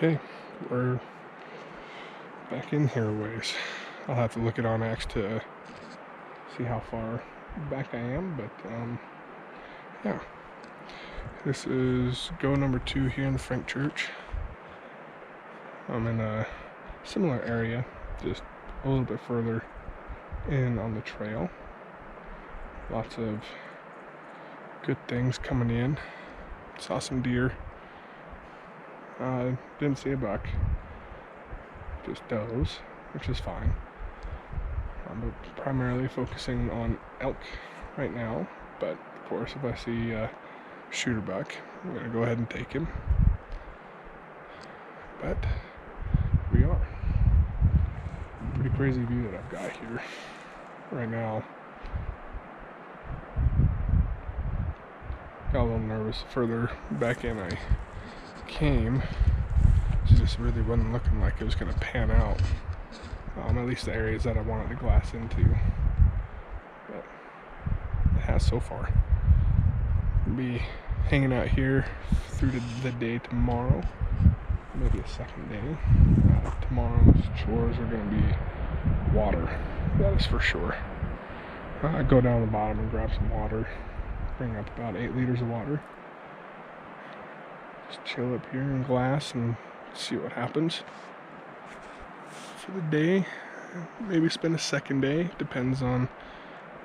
Okay, we're back in here a ways. I'll have to look at OnX to see how far back I am, but yeah. This is go number 2 here in the Frank Church. I'm in a similar area, just a little bit further in on the trail. Lots of good things coming in. Saw some deer. Didn't see a buck. Just does, which is fine. I'm primarily focusing on elk right now, but of course if I see a shooter buck, I'm going to go ahead and take him. But we are. Pretty crazy view that I've got here right now. Got a little nervous further back in I came. It just really wasn't looking like it was going to pan out. At least the areas that I wanted to glass into. But it has so far. I'll be hanging out here through the day tomorrow. Maybe a second day. Tomorrow's chores are going to be water. That is for sure. Go down the bottom and grab some water. Bring up about 8 liters of water. Just chill up here and glass and see what happens. For the day, maybe spend a second day. Depends on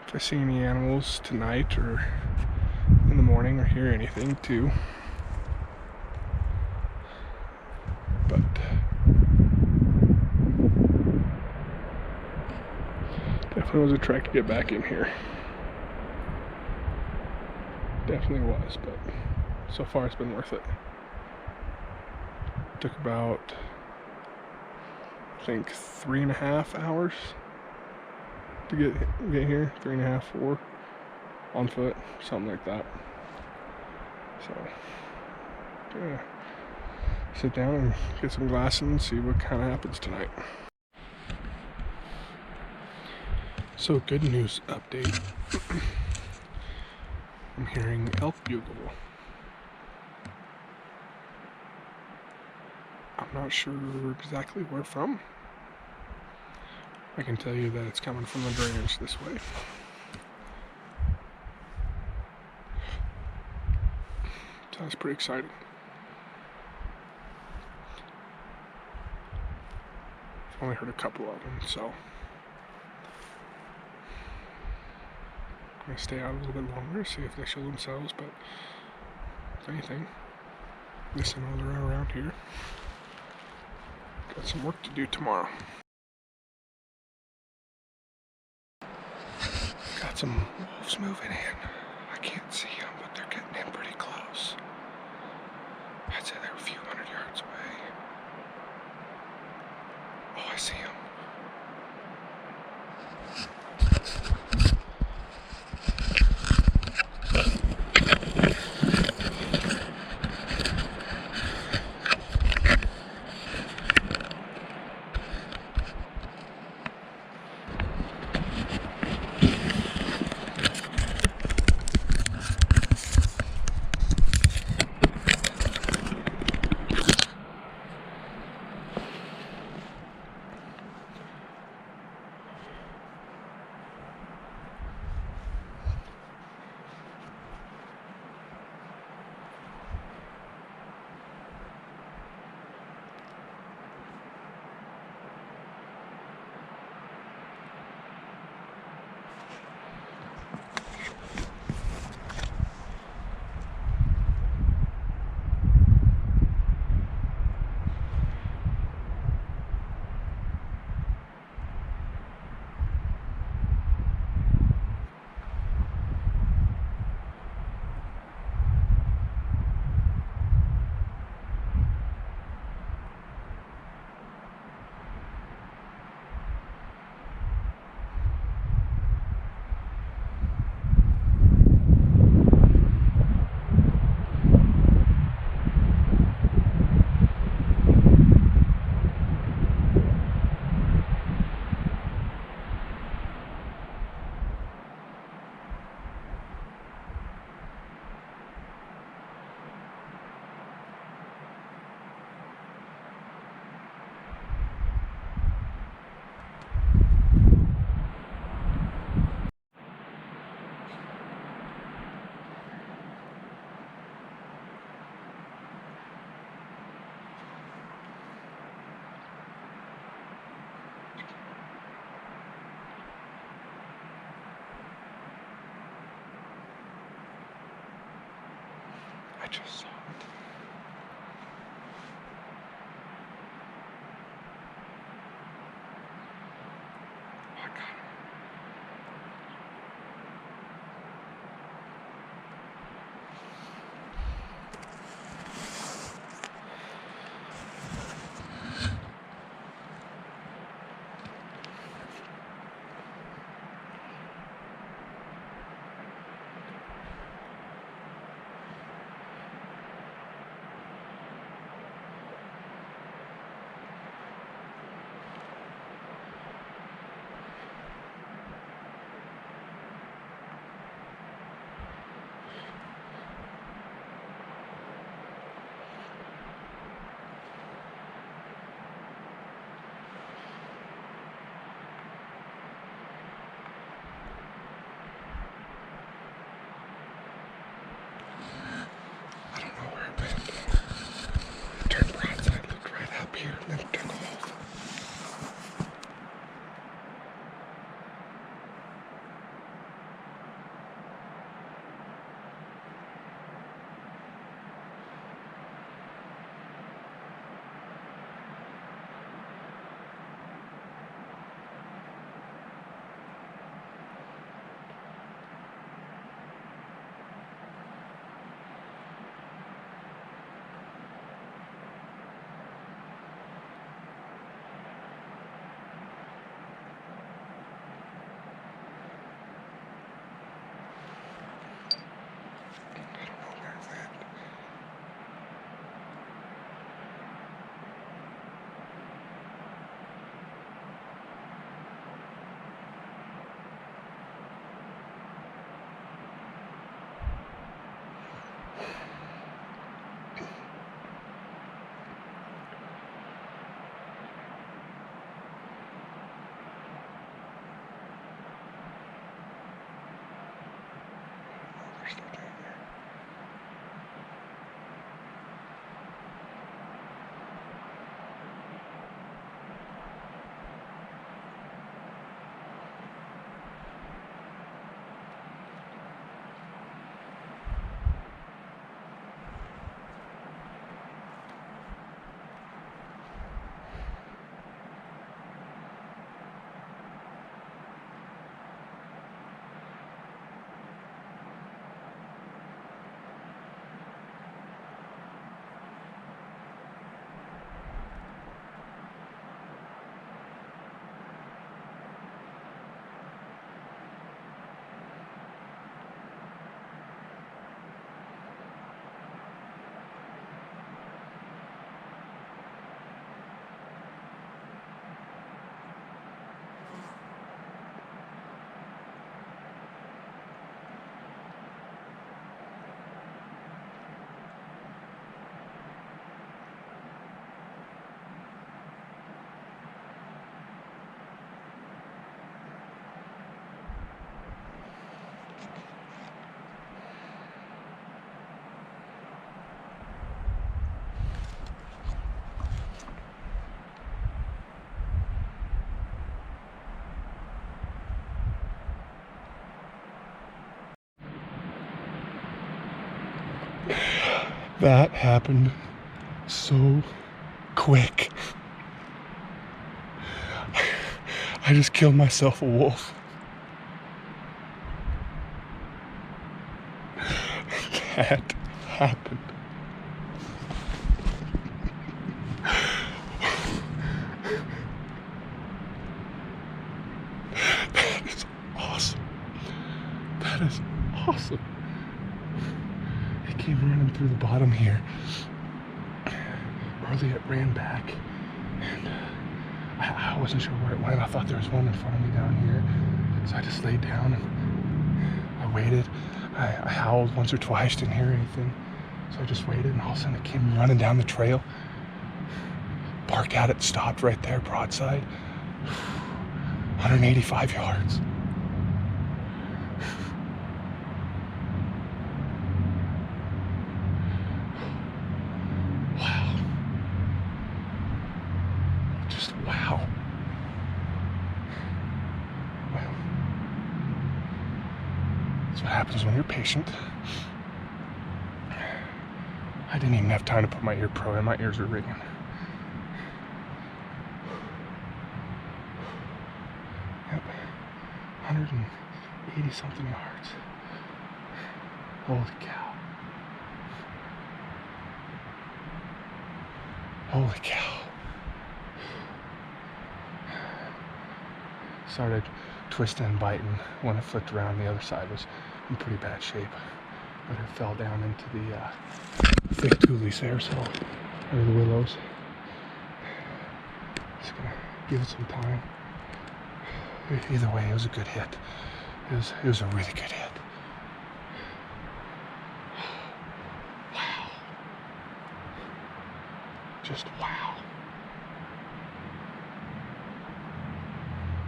if I see any animals tonight or in the morning or hear anything too. But definitely was a trek to get back in here. Definitely was, but so far it's been worth it. Took about, I think, 3.5 hours to get here. 3.5, 4 on foot, something like that. So, yeah. Sit down and get some glassing and see what kind of happens tonight. So, good news update. I'm hearing elk bugle. I'm not sure exactly where from. I can tell you that it's coming from the drainage this way. Sounds pretty exciting. I've only heard a couple of them, so I'm going to stay out a little bit longer, see if they show themselves, but if anything, at least I know they're around here. Got some work to do tomorrow. Got some wolves moving in. I can't see them, but they're getting in pretty close. I'd say they're a few hundred yards away. Oh, I see them. just saw it. Oh, I got him. I don't know where it went. It turned broadside, looked right up here, and then it took off. They're still down there. That happened so quick. I just killed myself a wolf. That happened. That is awesome. That is awesome. It came running through the bottom here. Early it ran back, and I wasn't sure where it went. I thought there was one in front of me down here. So I just laid down and I waited. I howled once or twice, didn't hear anything. So I just waited, and all of a sudden it came running down the trail. Barked at it, stopped right there, broadside. 185 yards. Wow. Just wow. Well, that's what happens when you're patient. I didn't even have time to put my ear pro in. My ears were ringing. Yep. 180 something yards. Holy cow. Holy cow. Started twisting and biting when it flipped around. The other side was in pretty bad shape, but it fell down into the thick tules there, so under the willows. Just gonna give it some time. Either way, it was a good hit. It was a really good hit. Wow. Just wow.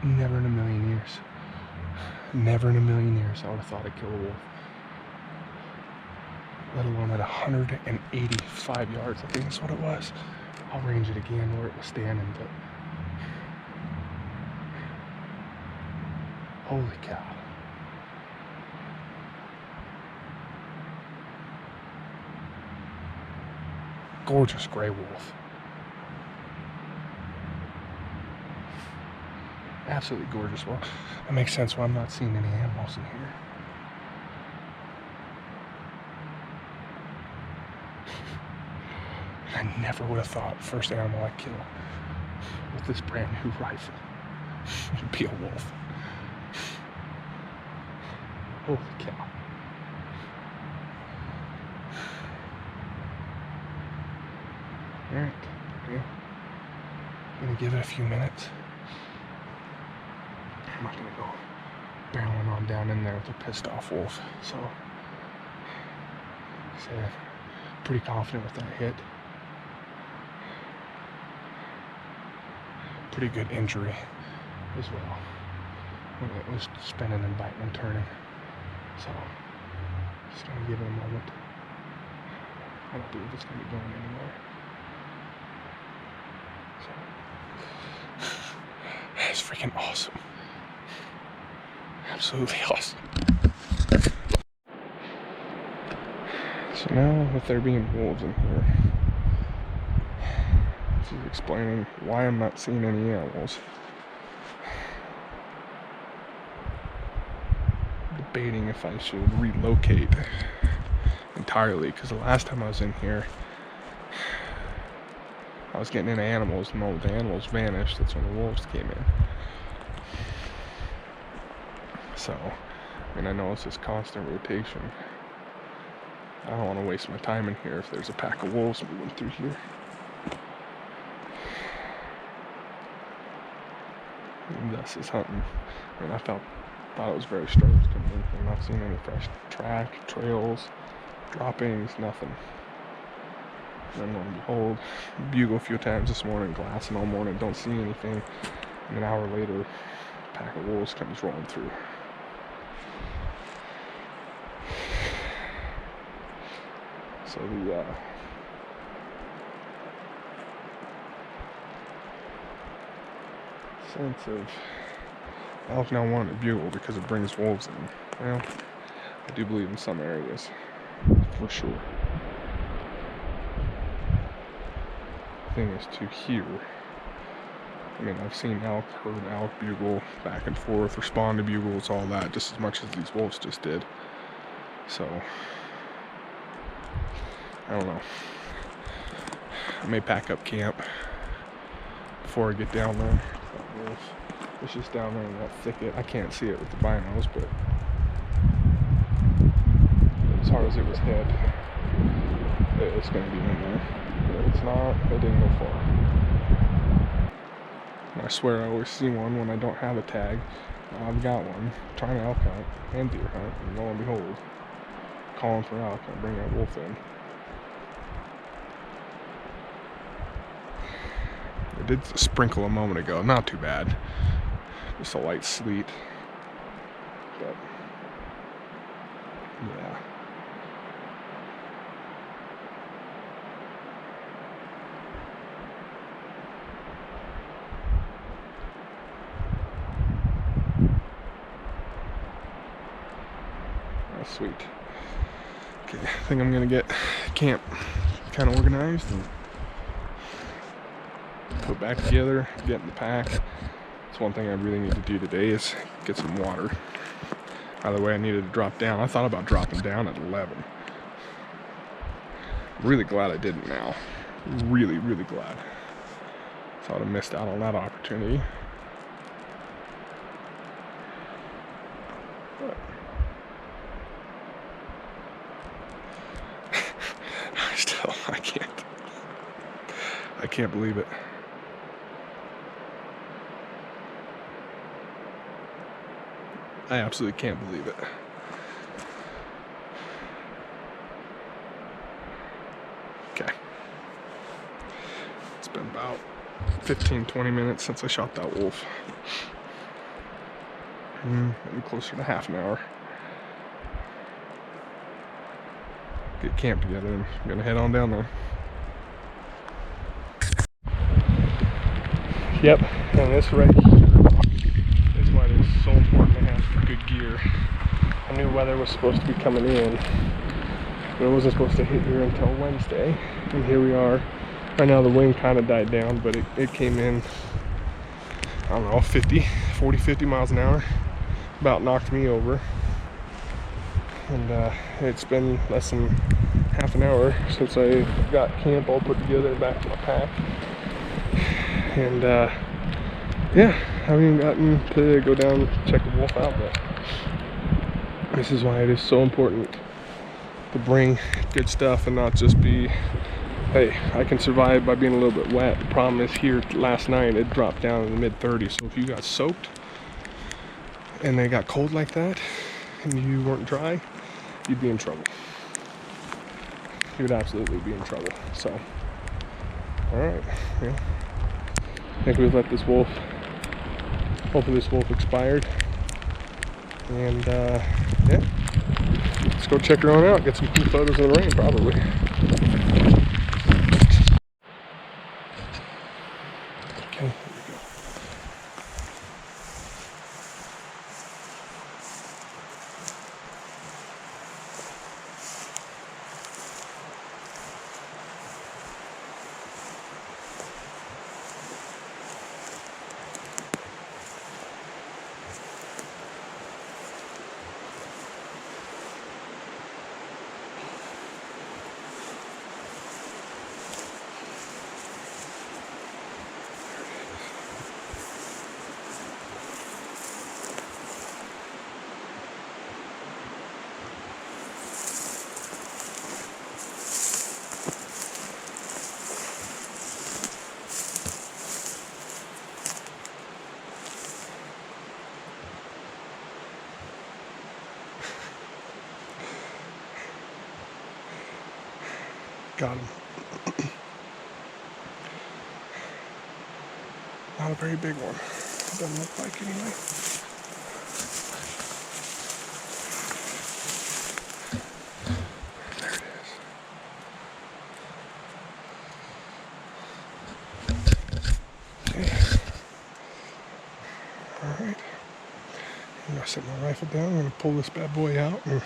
Never in a million years. Never in a million years I would have thought I'd kill a wolf. Let alone at 185 yards, I think that's what it was. I'll range it again where it was standing, but holy cow. Gorgeous gray wolf. Absolutely gorgeous. Well, that makes sense why I'm not seeing any animals in here. I never would have thought first animal I kill with this brand new rifle would be a wolf. Holy cow. Alright, yeah. I'm gonna give it a few minutes. I'm not gonna go barreling on down in there with a pissed off wolf. So, pretty confident with that hit. Pretty good injury as well when it was spinning and biting and turning. So, just gonna give it a moment. I don't believe it's gonna be going anywhere. So, that's freaking awesome. Absolutely awesome. So now, with there being wolves in here, she's explaining why I'm not seeing any animals. Debating if I should relocate entirely, because the last time I was in here, I was getting into animals, and when the animals vanished, that's when the wolves came in. So, I mean, I know it's this constant rotation. I don't want to waste my time in here if there's a pack of wolves moving through here. And thus is hunting. I mean, I thought it was very strange coming in here, not seeing any fresh track, trails, droppings, nothing. And then lo and behold, bugle a few times this morning, glassing all morning, don't see anything. And an hour later, a pack of wolves comes rolling through. So the sense of elk now wanting to bugle because it brings wolves in. Well, I do believe in some areas, for sure. The thing is to hear. I mean, I've seen elk, heard elk bugle back and forth, respond to bugles, all that, just as much as these wolves just did. So, I don't know. I may pack up camp before I get down there. It's just down there in that thicket. I can't see it with the binos, but as hard as it was hit, it's going to be in there. But if it's not, it didn't go far. And I swear I always see one when I don't have a tag. I've got one. I'm trying to elk hunt and deer hunt, and lo and behold, calling for elk, I bring that wolf in. It did sprinkle a moment ago, not too bad. Just a light sleet. But, yeah. That's sweet. Okay, I think I'm gonna get camp kind of organized and put back together, get in the pack. That's one thing I really need to do today is get some water. By the way, I needed to drop down. I thought about dropping down at 11. I'm really glad I didn't now. Really, really glad. Thought I missed out on that opportunity. But I can't believe it. I absolutely can't believe it. Okay. It's been about 15-20 minutes since I shot that wolf. Maybe closer to half an hour. Get camped together and I'm gonna head on down there. Yep, and this right here is why it is so important to have good gear. I knew weather was supposed to be coming in, but it wasn't supposed to hit here until Wednesday. And here we are. Right now the wind kind of died down, but it came in, I don't know, 40-50 miles an hour. About knocked me over. And it's been less than half an hour since I got camp all put together and back to my pack. And yeah, I haven't even gotten to go down and check the wolf out, but this is why it is so important to bring good stuff and not just be, hey, I can survive by being a little bit wet. The problem is here last night it dropped down in the mid-30s, so if you got soaked and they got cold like that and you weren't dry, you'd be in trouble. You would absolutely be in trouble. So, alright, yeah. I think we've let this wolf, hopefully this wolf expired. And yeah, let's go check her on out, get some cool photos in the rain probably. Okay, here we go. Got him. Not a very big one. It doesn't look like anyway. There it is. Okay. Alright. I'm gonna set my rifle down. I'm gonna pull this bad boy out and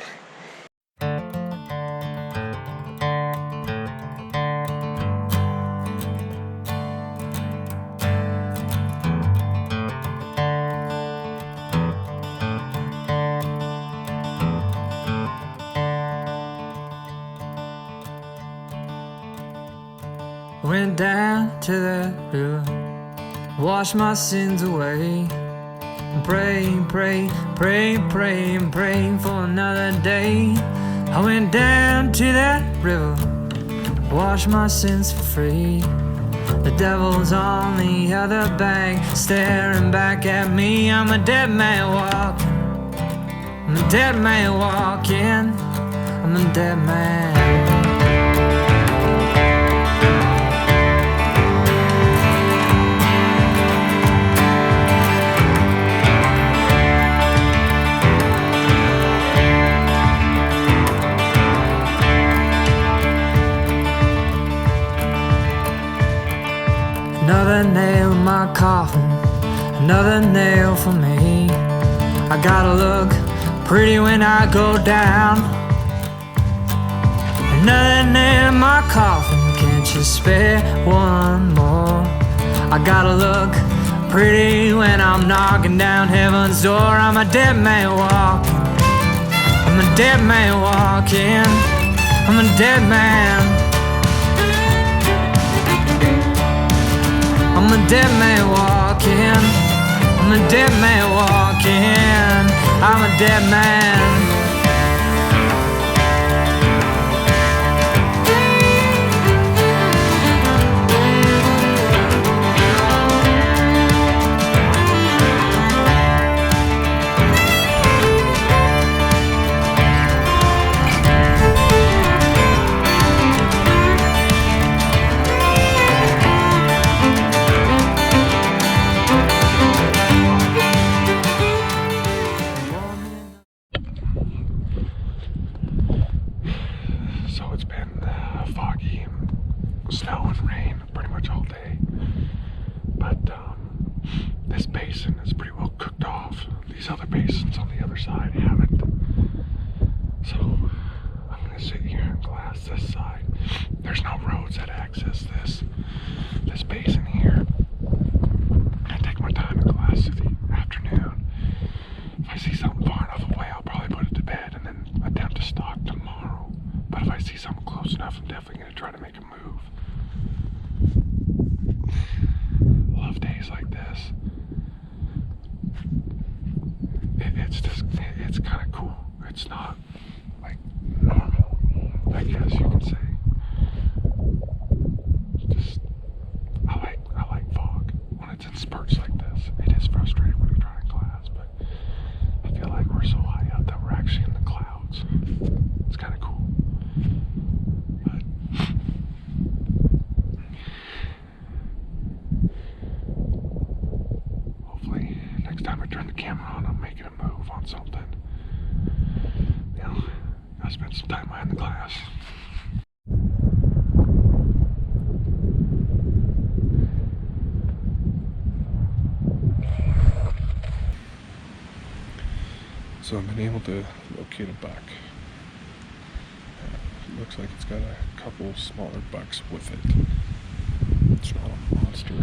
went down to the river, washed my sins away, and praying, praying for another day. I went down to that river, washed my sins for free. The devil's on the other bank, staring back at me. I'm a dead man walking, I'm a dead man walking, I'm a dead man. Another nail in my coffin, another nail for me. I gotta look pretty when I go down. Another nail in my coffin, can't you spare one more? I gotta look pretty when I'm knocking down heaven's door. I'm a dead man walking, I'm a dead man walking, I'm a dead man. I'm a dead man walking, I'm a dead man walking, I'm a dead man. So it's been foggy and snow and rain pretty much all day, but this basin is pretty well cooked off. These other basins on the other side haven't. So I'm gonna sit here and glass this side. There's no roads that access this basin here. I'm gonna take my time and glass through the afternoon. If I see something far enough away, I'll probably put it to bed and then attempt to stock tomorrow. But if I see something close enough, I'm definitely going to try to make a move. I love days like this. It's kind of cool. It's not like normal, I guess you can say. Just, I like fog when it's in spurts like this. It is frustrating when you're trying to glass, but I feel like we're so high up that we're actually in the clouds. It's kind of cool. Hopefully, next time I turn the camera on, I'm making a move on something. You know, I spent some time behind the glass. So I've been able to locate a buck. Looks like it's got a couple smaller bucks with it. It's not a monster,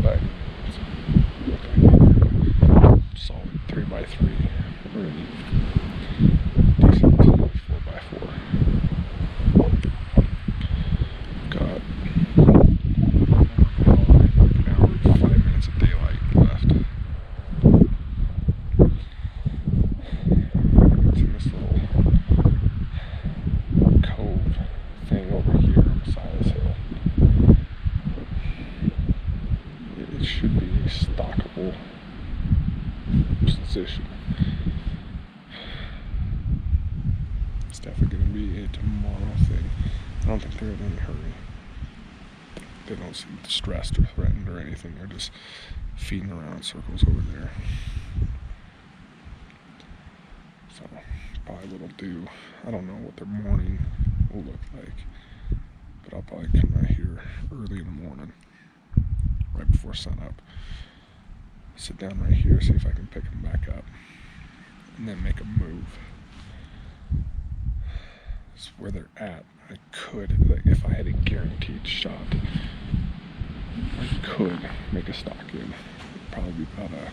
but it's a solid 3x3, really decent 4x4. Got an hour and 5 minutes of daylight left. It's in this little cove thing over here on the side of this hill. It should be a stockable position. It's definitely going to be a tomorrow thing. I don't think they're in any hurry. They don't seem stressed or threatened or anything. They're just feeding around in circles over there. So, probably what I'll do, I don't know what their morning will look like, but I'll probably come out here early in the morning, right before sunup, sit down right here, see if I can pick them back up, and then make a move. It's where they're at. I could, like, if I had a guaranteed shot, I could make a stock in. It'd probably be about a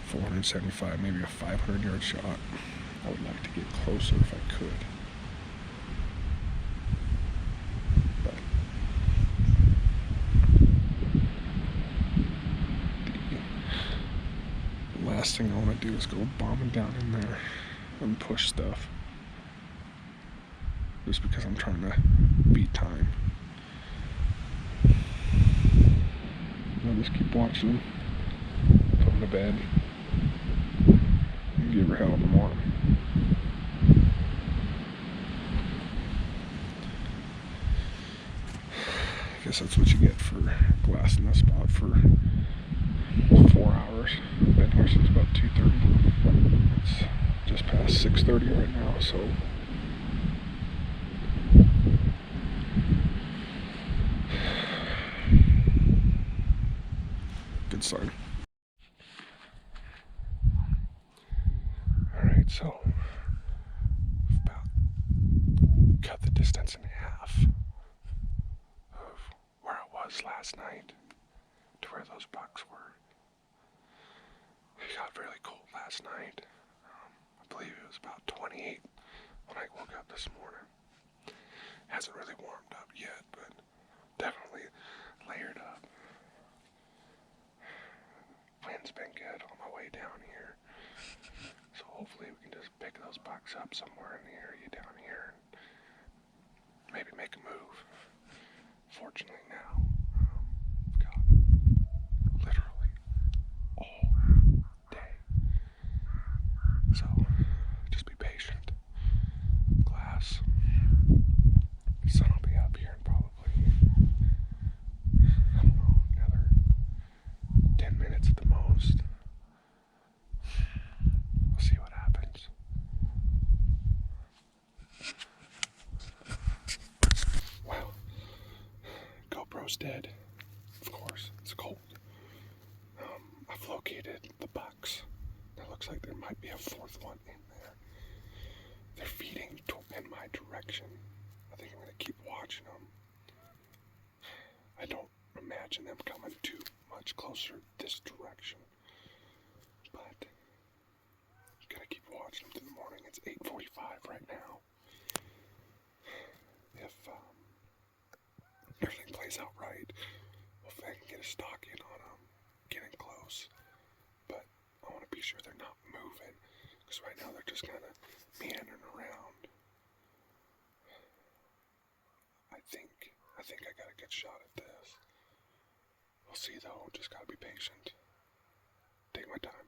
475, maybe a 500-yard shot. I would like to get closer if I could. But the last thing I want to do is go bombing down in there and push stuff. Just because I'm trying to beat time. I'll just keep watching them, put them to bed, and give her hell in the morning. I guess that's what you get for glassing this spot for 4 hours. I've been here since about 2:30. It's just past 6:30 right now, so good sign. Alright, so about cut the distance in half. close last night to where those bucks were. It got really cold last night. I believe it was about 28 when I woke up this morning. Hasn't really warmed up yet, but definitely layered up. Wind's been good on my way down here. So hopefully we can just pick those bucks up somewhere in the area down here and maybe make a move. Fortunately now, we've got literally all day. So just be patient. Glass. The sun will be up here in probably, I don't know, another 10 minutes at the most. We'll see what happens. Wow. GoPro's dead. Of course, it's cold. I've located the bucks. It looks like there might be a fourth one in there. They're feeding in my direction. I think I'm going to keep watching them. I don't imagine them coming too much closer this direction. But gotta keep watching them through the morning. It's 8:45 right now. If everything plays out right, hopefully I can get a stock in on them, getting close. But I want to be sure they're not moving, because right now they're just kind of meandering around. I think I got a good shot at this. We'll see though, just gotta be patient. Take my time.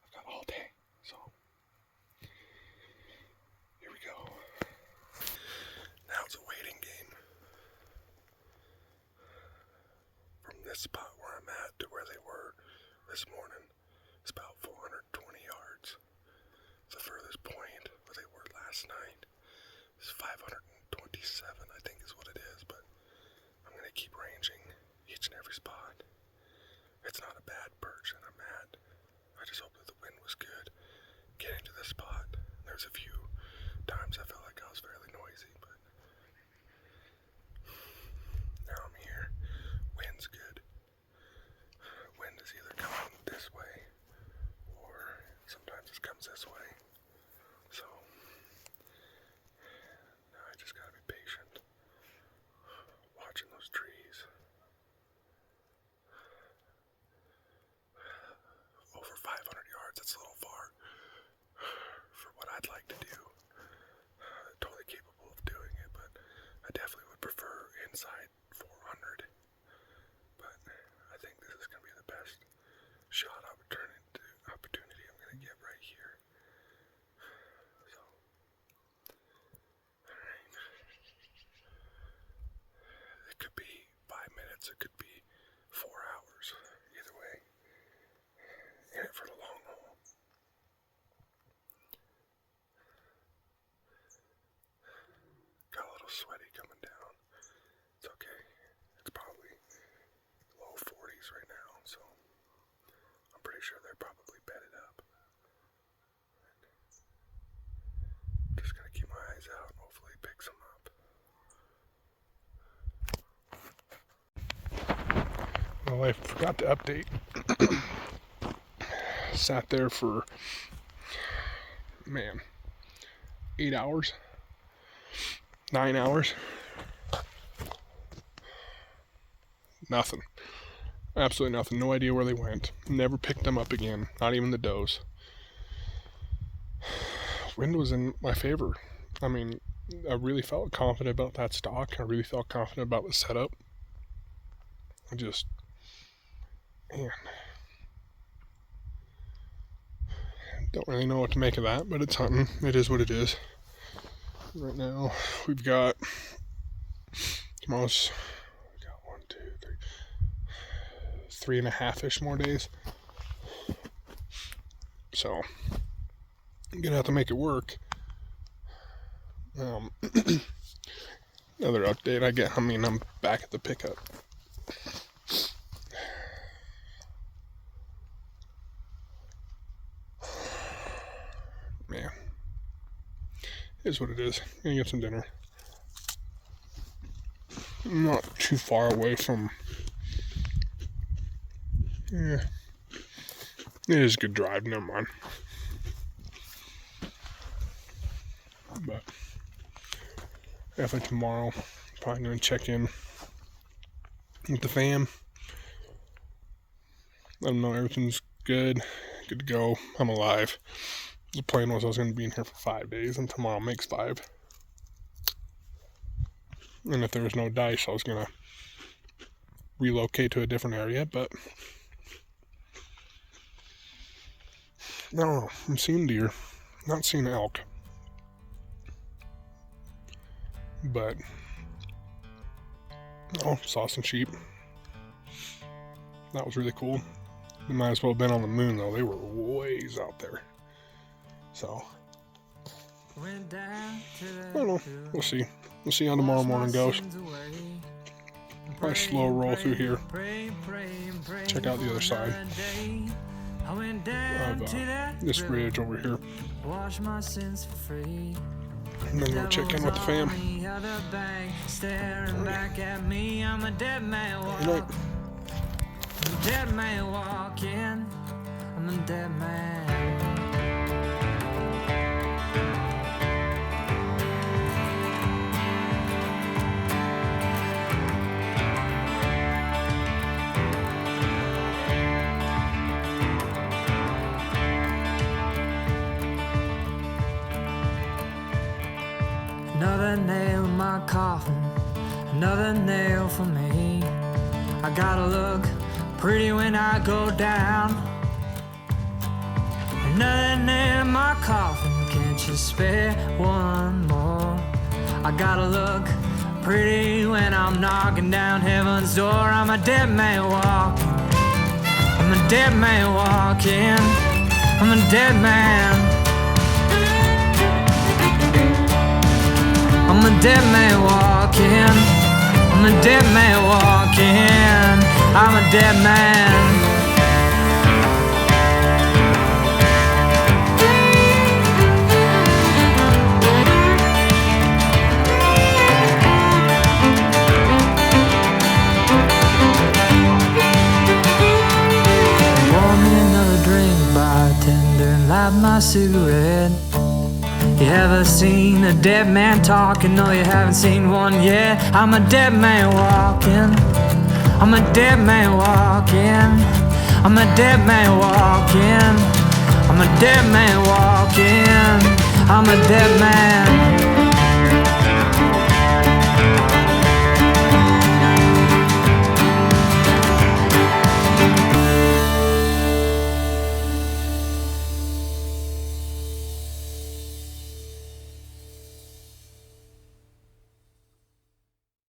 I've got all day, so here we go. Now it's a waiting game. From this spot where I'm at to where they were this morning, it's about 420 yards. The furthest point where they were last night is 527, I think is what it is, but I'm going to keep ranging each and every spot. It's not a bad perch that I'm at. I just hope that the wind was good getting to this spot. There's a few times I felt like I was fairly noisy, but now I'm here. Wind's good. Wind is either coming this way or sometimes it comes this way. So now I just gotta be patient. Watching those trees. Over 500 yards, that's a little far for what I'd like to do. Totally capable of doing it, but I definitely would prefer inside 400. But I think this is going to be the best shot opportunity I'm going to get right here. So, alright. It could be 5 minutes, it could be 4 hours. Either way, in it for the long haul. Got a little sweaty coming down. It's okay. It's probably low 40s right now, so I'm pretty sure they're probably bedded up. Just gonna keep my eyes out and hopefully pick some up. Well, I forgot to update. Sat there for, 8 hours, 9 hours. Nothing. Absolutely nothing. No idea where they went. Never picked them up again. Not even the does. Wind was in my favor. I mean, I really felt confident about that stock. I really felt confident about the setup. I just, don't really know what to make of that, but it's hunting. It is what it is. Right now, we've got almost 3.5-ish more days. So, I'm gonna have to make it work. Another update. I'm back at the pickup. Man, it is what it is. Gonna get some dinner. not too far away from. Yeah, it is a good drive. Never mind. But definitely tomorrow, probably gonna check in with the fam. Let them know everything's good to go. I'm alive. The plan was I was gonna be in here for 5 days, and tomorrow makes 5. And if there was no dice, I was gonna relocate to a different area, but I don't know. I'm seeing deer, not seeing elk, but saw some sheep. That was really cool. They might as well have been on the moon though. They were ways out there. So I don't know. We'll see. We'll see how tomorrow morning goes. Probably slow roll through here. Check out the other side of this bridge over here. And then go check in with the fam. Good night. Dead man walking, I'm a dead man. Another nail in my coffin, another nail for me. I gotta look pretty when I go down. Another nail in my coffin, can't you spare one more? I gotta look pretty when I'm knocking down heaven's door. I'm a dead man walking, I'm a dead man walking, I'm a dead man. I'm a dead man walking, I'm a dead man walking, I'm a dead man. Pour me another drink, bartender, and light my cigarette. You ever seen a dead man talking? No, you haven't seen one yet. I'm a dead man walking, I'm a dead man walking, I'm a dead man walking, I'm a dead man walking, I'm a dead man.